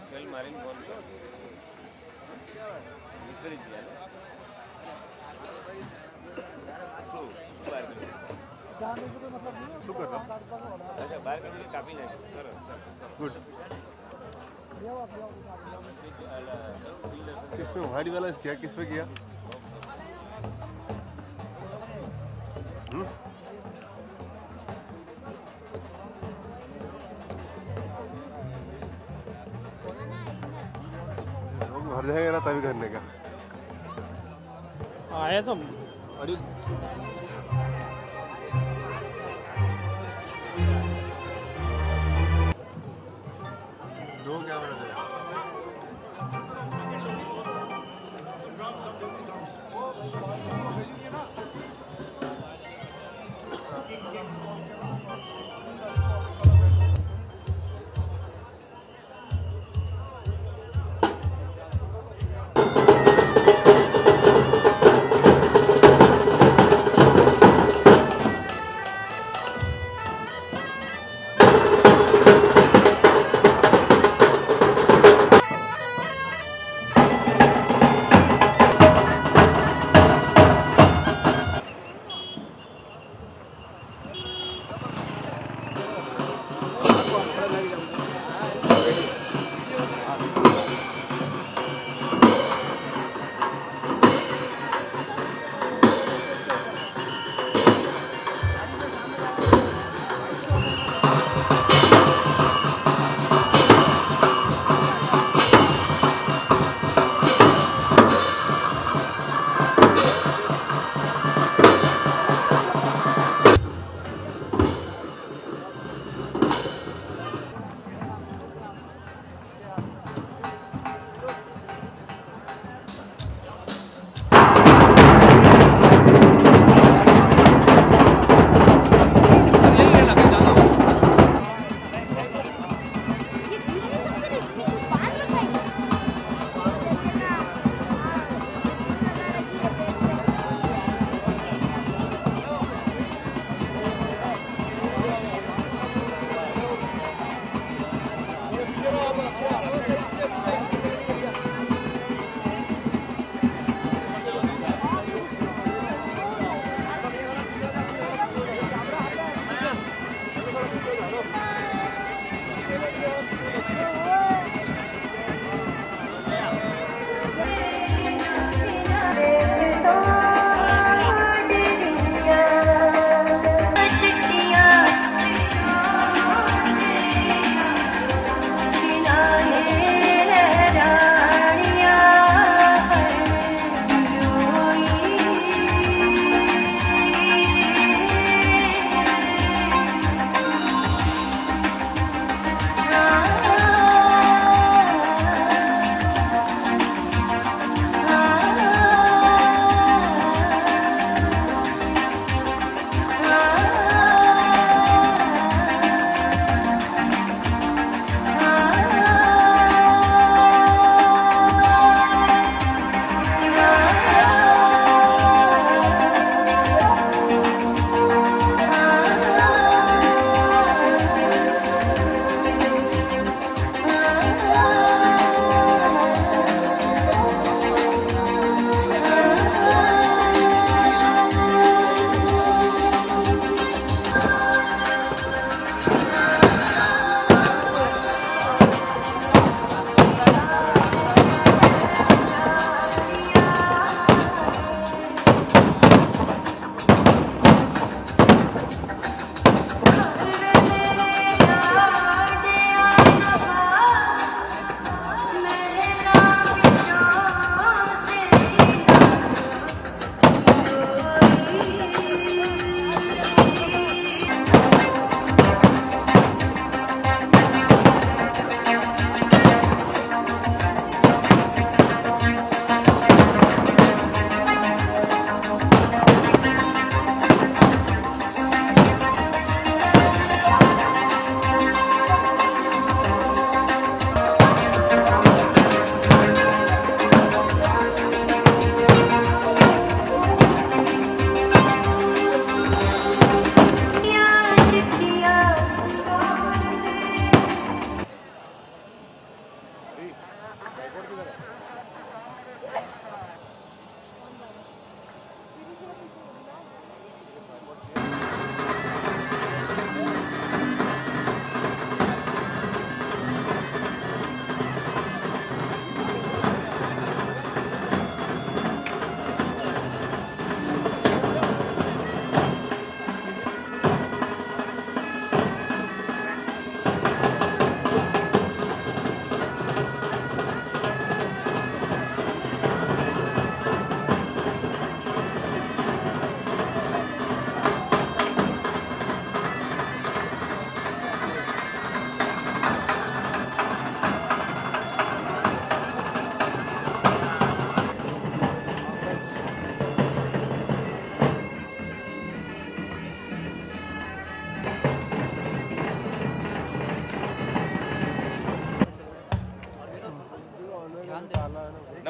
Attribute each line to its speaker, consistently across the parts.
Speaker 1: Cell મારીને phone કરો નીકળી જ ગયા શું બહાર
Speaker 2: શું કરતા
Speaker 1: અચ્છા બહાર કાઢી કાપી નાખ્યું સરસ
Speaker 2: गुड किसमें वाइट वाला किया किसमें किया लोग भर जाएंगे ना तभी करने का
Speaker 3: आया तो
Speaker 2: दो कैमरा थे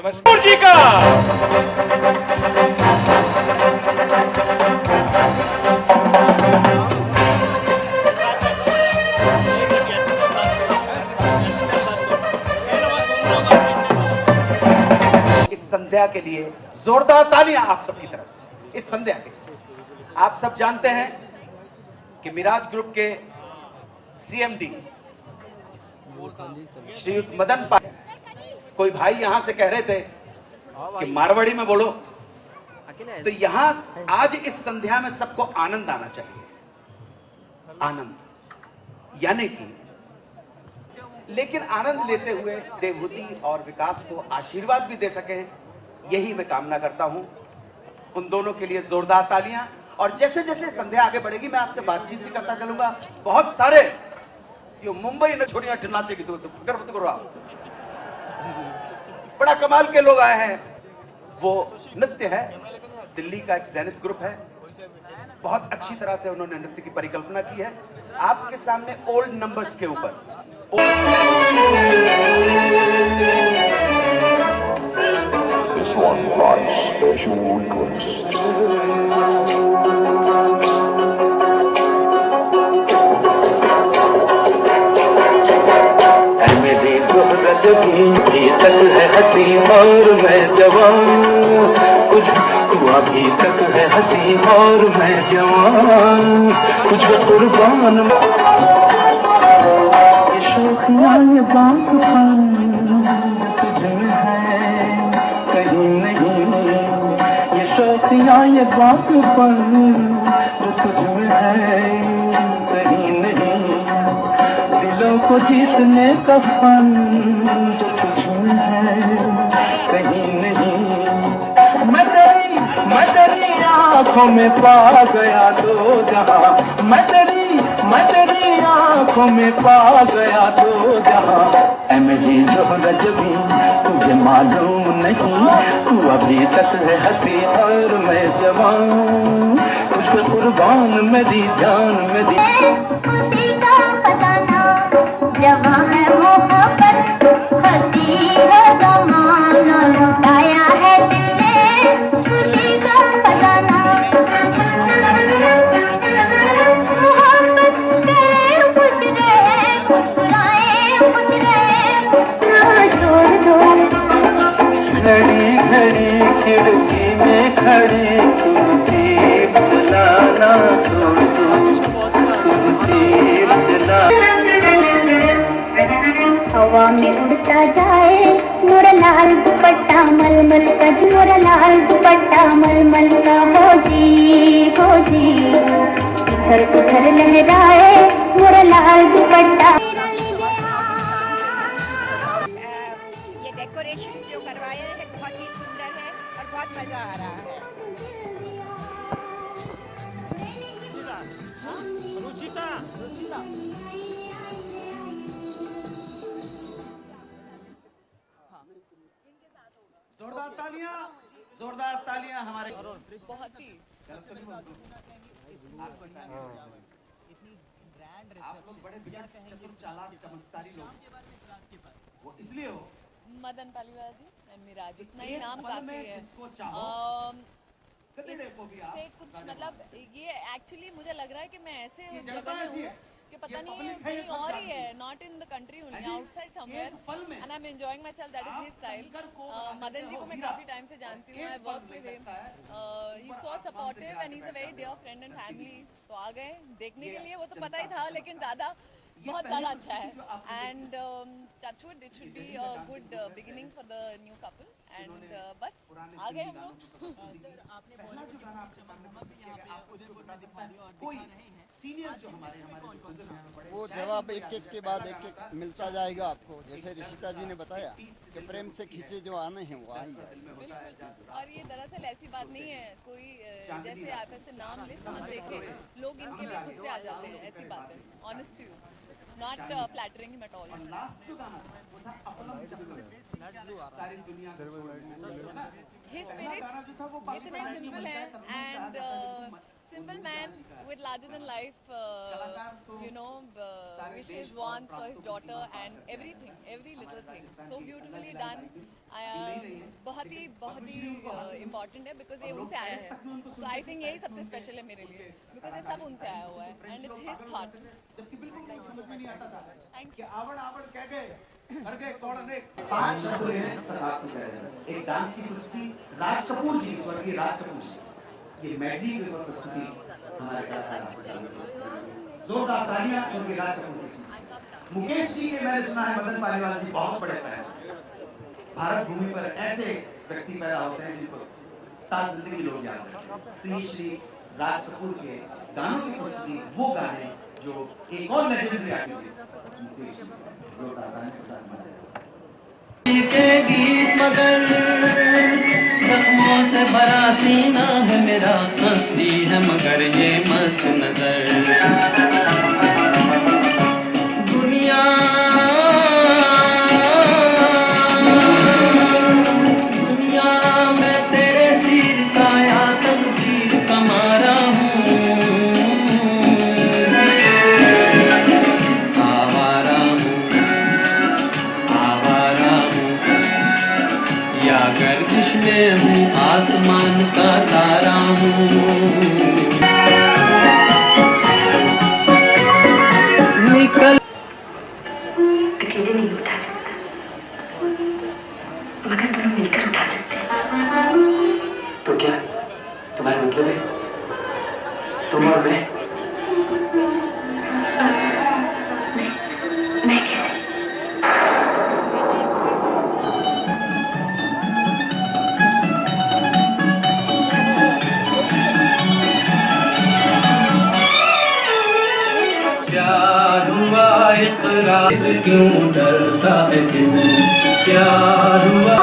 Speaker 1: नमस्कार जी का
Speaker 3: इस संध्या के लिए जोरदार तालियां आप सबकी तरफ से। इस संध्या के लिए आप सब जानते हैं कि मिराज ग्रुप के सीएमडी श्रीयुत मदन पाल, कोई भाई यहां से कह रहे थे कि मारवाड़ी में बोलो, तो यहां आज इस संध्या में सबको आनंद आना चाहिए। आनंद यानी कि, लेकिन आनंद लेते हुए देवहूति और विकास को आशीर्वाद भी दे सकें, यही मैं कामना करता हूं। उन दोनों के लिए जोरदार तालियां। और जैसे जैसे संध्या आगे बढ़ेगी मैं आपसे बातचीत भी करता चलूंगा। बहुत सारे यो मुंबई ने छोड़िया नाचेगी तो फिक्र मत करो आप, बड़ा कमाल के लोग आए हैं। वो नृत्य है, दिल्ली का एक जैनित ग्रुप है, बहुत अच्छी तरह से उन्होंने नृत्य की परिकल्पना की है आपके सामने ओल्ड नंबर्स के ऊपर।
Speaker 4: This one by special request.
Speaker 5: मेरी दोहरत की तक है हसी और मैं जवान, कुछ तू अभी तक है हसी और मैं जवान, कुछ कुर्बान ये शौकिया ये बात तुझे है कहीं नहीं, ये शौकिया ये बात पर तुझे है कहीं नहीं, दिलों को जीतने का फन जो तुझमें है कहीं नहीं। मैं तेरी आँखों में पा गया दो जहां, मैं तेरी आँखों में पा गया दो जहां। ऐ मेरी ज़ोहरत भी तुझे मालूम नहीं, तू अभी तक है हंसी और मैं जवान, तुझ पे कुर्बान मेरी जान मेरी।
Speaker 6: खुशी का खजाना जवां है मोहब्बत, हंसी है ज़माना लुटाया है दिल ने खुशी का खजाना। मोहब्बत करे खुश रहे मुस्कुराए खुश रहे छोड़ दो।
Speaker 5: घड़ी घड़ी खिड़की में खड़ी तुम तीर चलाना छोड़ दो, तुम तीर चला।
Speaker 6: हवा में उड़ता जाए मोरा लाल दुपट्टा मलमल का, मोरा लाल दुपट्टा मलमल का हो जी इधर उधर लहराए मोरा लाल दुपट्टा।
Speaker 7: ये डेकोरेशन जो करवाए हैं बहुत ही सुंदर है और बहुत मजा आ रहा है।
Speaker 3: जोरदार तालियां हमारे
Speaker 7: बहुत ही
Speaker 3: आप लोग बड़े चतुर चालाक चमत्कारी लोग, वो इसलिए हो
Speaker 8: मदन पालीवाला जी एंड मिराज, इतना ही
Speaker 3: एक
Speaker 8: नाम
Speaker 3: पल
Speaker 8: काफी
Speaker 3: में
Speaker 8: है।
Speaker 3: जिसको चाहो, कभी को भी आप
Speaker 8: इससे कुछ मतलब ये एक्चुअली मुझे लग रहा है कि मैं ऐसे
Speaker 3: ये
Speaker 8: जगह
Speaker 3: जनता
Speaker 8: में
Speaker 3: ऐसी
Speaker 8: हूँ
Speaker 3: है,
Speaker 8: कि पता
Speaker 3: ये
Speaker 8: नहीं
Speaker 3: public है, ये
Speaker 8: कहीं
Speaker 3: सब
Speaker 8: और ही
Speaker 3: जानती
Speaker 8: है, not in the country only,
Speaker 3: अजी,
Speaker 8: आउटसाइड समवेयर,
Speaker 3: एक पल में
Speaker 8: and I am enjoying my self, that is his style.
Speaker 3: कंकर को बना
Speaker 8: मदन जी
Speaker 3: देते
Speaker 8: को
Speaker 3: हो
Speaker 8: मैं
Speaker 3: हीरा।
Speaker 8: काफी टाइम से जानती हूँ, आई
Speaker 3: एक पल
Speaker 8: वर्क
Speaker 3: में
Speaker 8: विद हिम,
Speaker 3: लगता है,
Speaker 8: he so supportive and he is a very dear friend and family. तो आ गए देखने के लिए, वो तो पता ही था, लेकिन ज्यादा बहुत ज़्यादा अच्छा है। And touchwood it should be a good beginning for the new couple and बस आ गए हम लोग।
Speaker 3: कोई सीनियर जो हमारे जो
Speaker 9: वो जवाब एक एक के बाद एक एक मिलता जाएगा आपको, जैसे ऋषिता जी ने बताया कि प्रेम से खींचे जो आने हैं वो आई
Speaker 8: बिल्कुल, और ये दरअसल ऐसी बात नहीं है कोई जैसे आप ऐसे नाम लिस्ट मत देखे, लोग इनके लिए खुद से आ जाते हैं, ऐसी बात है। Honest to you, not flattering him at all.
Speaker 3: Last जो गाना था वो था अपलम चक्र, सारी दुनिया को छोड़,
Speaker 8: His spirit इतने सिंपल है and simple man with larger than life, wishes, wants for his daughter and everything, every little thing. So beautifully done. बहुत ही important है because ये उनसे आया है. So I think यही सबसे special है मेरे लिए because ये सब उनसे आया हुआ है and it's his thought.
Speaker 3: जबकि बिल्कुल नहीं समझ में नहीं आता था
Speaker 8: Thank
Speaker 3: कि आवड़ आवड़ कह गए कर गए तोड़ दे 5 शब्द हैं प्रकाश में एक डांस की प्रस्तुति राज कपूर जी स्वर्गीय राज कपूर जी ये मेडली के ऊपर प्रस्तुति हमारे कलाकार जोरदार तालियां स्वर्गीय राज कपूर जी मुकेश जी के मैंने सुना है मदन पालीवाल जी बहुत बड़े फैन भारत भूमि पर ऐसे व्यक्ति पैदा होते हैं जिनको ताज जिंदगी लोग याद रखते हैं तो ये श्री राज कपूर के गानों की प्रस्तुति वो गाने जो एक और लेजेंडरी आर्टिस्ट मुकेश जोरदार गाने के साथ
Speaker 5: के गीत मगर जख्मों से भरा सीना है मेरा मस्ती है मगर ये मस्त नजर दुनिया में तेरे तीर का या तकदीर का मारा हूँ आवारा हूँ या गर्दिश में हूँ आसमान का तारा हूँ निकल
Speaker 6: अकेले नहीं उठा सकता मगर दोनों मिलकर उठा सकते हैं.
Speaker 5: तो क्या तुम्हारे मतलब है तुम और मैं
Speaker 6: मैं कैसे
Speaker 5: प्यार हुआ इकरार क्यों डरता है दिल प्यार हुआ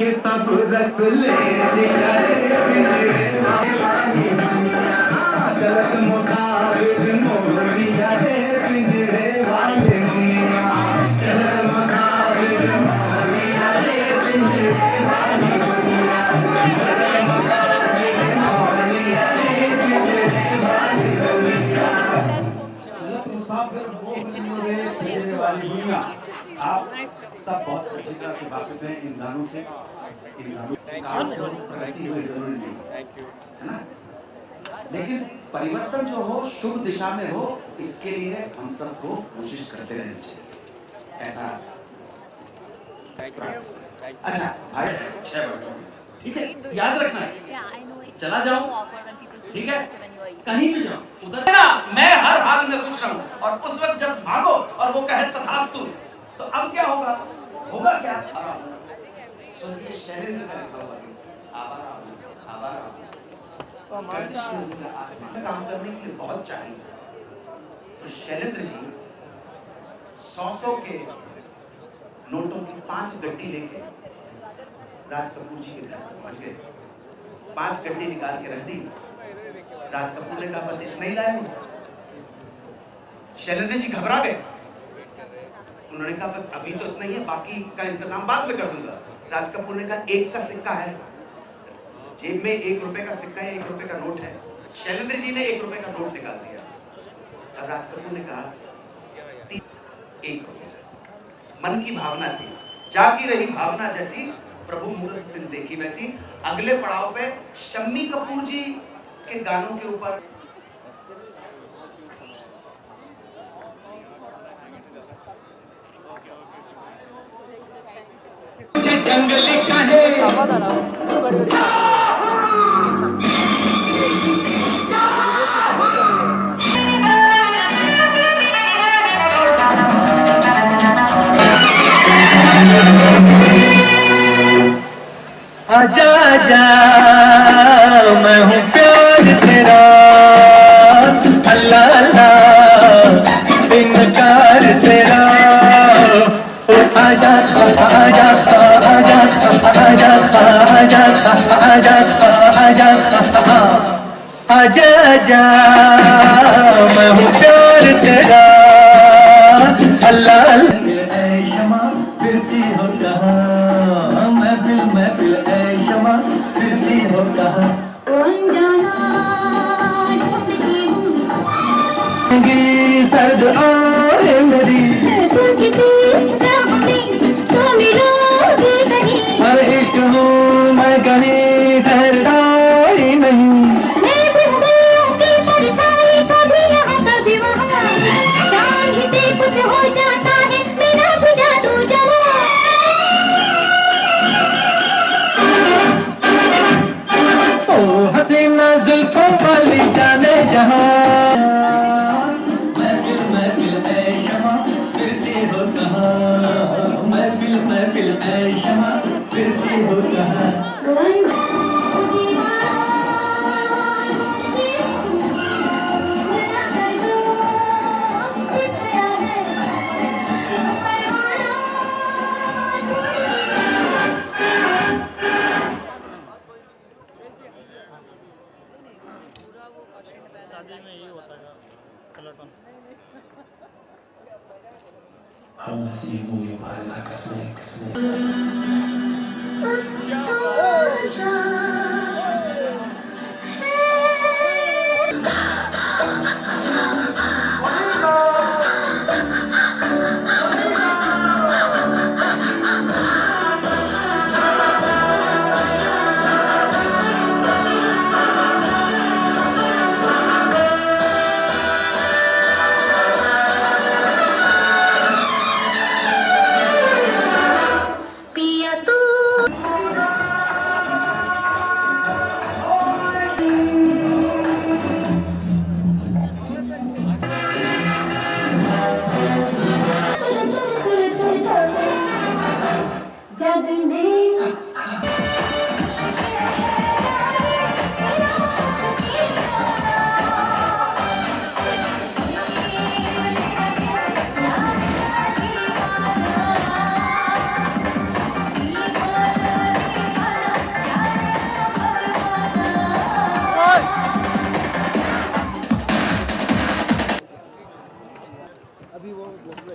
Speaker 5: के सब रस ले लिया चलत मुताबिक मोरिया रे पिंजरे वाले मियां चलत मुताबिक मोरिया रे पिंजरे वाले मियां चलत मुताबिक मोरिया रे पिंजरे वाले मियां चलत मुसाफिर वो पिंजरे पिंजरे वाली मियां आप सब बहुत अच्छी तरह से वाकिफ हैं इन गानों से इन गानों रहती हुई जरूरी नहीं है ना लेकिन परिवर्तन जो हो शुभ दिशा में हो इसके लिए हम सबको कोशिश करते रहनी चाहिए ऐसा अच्छा भाई 6 बजे ठीक है याद रखना है चला जाऊं ठीक है कहीं भी जाऊं उधर ना मैं हर हाल में खुश रहूं और उस वक्त जब भागो और वो कहे तथास्तु तो अब क्या होगा होगा क्या स्वर्गीय शैलेंद्र का लिखा हुआ है आवारा आसमान में काम करने के लिए बहुत चाहिए तो शैलेंद्र जी 100 के नोटों की 5 गड्डी लेके राज कपूर जी के घर पहुंच गए 5 गड्डी निकाल के रख दी राज कपूर ने कहा बस इतना ही लाए शैलेंद्र जी घबरा गए उन्होंने कहा बस अभी तो इतना ही है बाकी का इंतजाम बाद में कर दूंगा राज कपूर ने कहा 1 का सिक्का है जेब में 1 रुपए का सिक्का है 1 रुपए का नोट है शैलेंद्र जी ने 1 रुपए का नोट निकाल दिया और राज कपूर ने कहा 1 मन की भावना थी जागी रही भावना जैसी प्रभु मूर्त दिन देखी वैसी अगले पड़ाव पे शम्मी कपूर जी के गानों के ऊपर जंगली काहे आजा आजा मैं हूँ प्यार तेरा अल्लाह अल्लाह इनकार तेरा ओ आजा आजा आजा आजा आजा आजा आजा आजा आजा मैं हूँ प्यार तेरा अल्लाह अल्लाह शमा फिरती हो कहाँ महफिल ऐ शमा फिरती हो कहाँ सर्द आए मेरी हर इश्क हूँ मैं कहीं ठहरदारी नहीं
Speaker 6: कुछ हो जाता है मेरा बुझा तू जवा
Speaker 5: ओ हसीना जुल्फों वाली जाने जहां महफिल ऐ शमा फिरती हो कहाँ महफिल ऐ शमा फिरती हो कहाँ I wanna see you move your body like a snake, a snake.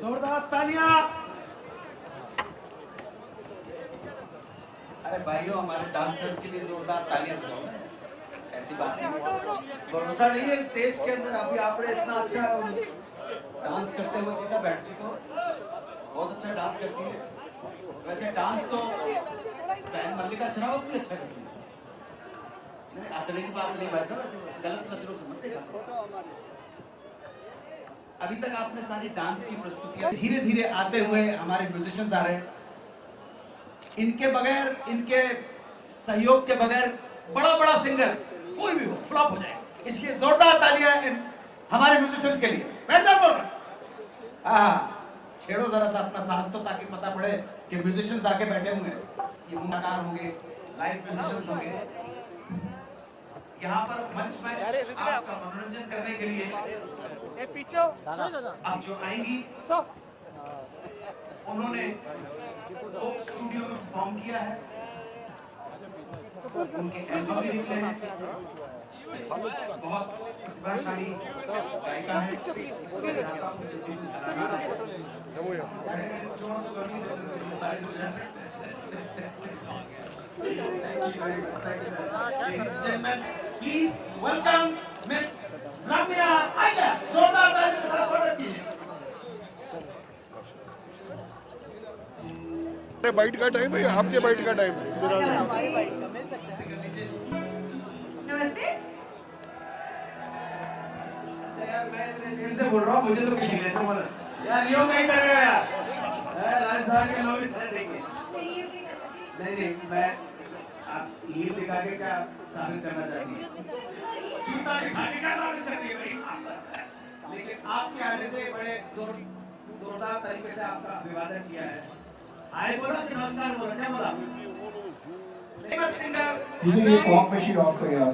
Speaker 3: जोरदार तालियां। अरे भाइयों हमारे डांसर्स के लिए जोरदार तालियां बजाओ। ऐसी बात नहीं, भरोसा नहीं है इस देश के अंदर। अभी आपने इतना अच्छा डांस करते हुए देखा बैठ को, बहुत अच्छा डांस करती है। वैसे डांस तो बहन मल्लिका शरावत भी अच्छा करती है। नहीं असली की बात नहीं भाई साहब, ऐसे गलत नजरों से मत देखा। अभी तक आपने सारी डांस की प्रस्तुतियां धीरे धीरे आते हुए हमारे म्यूजिशियंस आ रहे हैं। इनके बगैर, इनके सहयोग के बगैर बड़ा बड़ा सिंगर कोई भी हो फ्लॉप हो जाएगा। इसलिए जोरदार तालियां हमारे म्यूजिशियंस के लिए। बैठ जाओ जोरदार। हाँ छेड़ो जरा सा अपना सांस तो, ताकि पता पड़े कि म्यूजिशियंस आके बैठे हुए हैं। ये कलाकार होंगे, लाइव म्यूजिशियंस होंगे। यहाँ पर मंच में आपका मनोरंजन करने के लिए अब जो आएंगी उन्होंने कोक स्टूडियो में परफॉर्म किया है। उनके एल्बम भी निकले हैं। बहुत प्रतिभाशाली गायिका है। चाहता हूं जब भी प्लीज वेलकम मिस रम्या अय्यर। जोरदार तालियों के साथ स्वागत कीजिए।
Speaker 2: बाइट का टाइम है या आपके बाइट का टाइम है?
Speaker 8: नमस्ते।
Speaker 3: अच्छा यार मैं इतने देर से बोल रहा हूँ, मुझे तो किसी ने तो बोला यार यूं कहीं कर रहे हो यार। राजस्थान के लोग इतने देंगे। नहीं नहीं, मैं आप हील दिखा के क्या साबित करना चाहती हैं? जूता दिखा के क्या साबित कर रही है भाई? लेकिन आपके आने से बड़े जोरदार तरीके से आपका अभिवादन किया है। हाय बोला कि नमस्कार बोला, क्या बोला? फेमस सिंगर
Speaker 5: ये फॉर्म पे शी ऑफ कर गया।